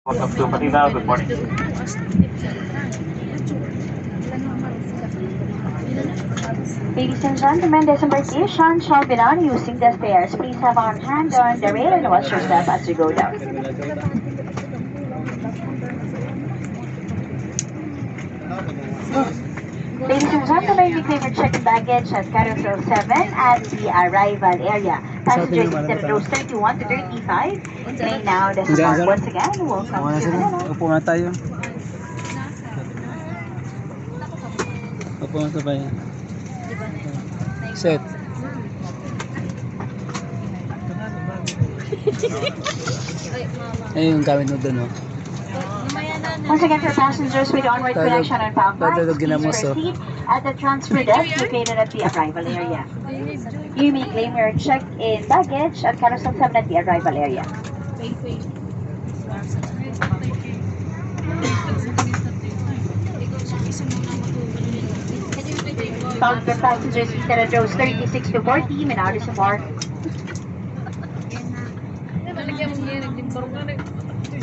Welcome to Manila. Good morning. Ladies and gentlemen, this embarkation shall be done using the stairs. Please have one hand on the rail and watch yourself as you go down. Ladies and gentlemen, we clear your check-in baggage at Carousel 7 at the arrival area. Passengers seated in rows 31 to 35 may now disembark. Once again, welcome to Manila. Upo na tayo. Upo na sabay. Set. Ay, yung gamit mo dun, oh. Once again, for passengers with onward connection on Pampers, please proceed at the transfer desk located at the arrival area. You may claim your check-in baggage at Carousel 7 at the arrival area. Found for passengers seated at rows 36 to 40 may now disembark.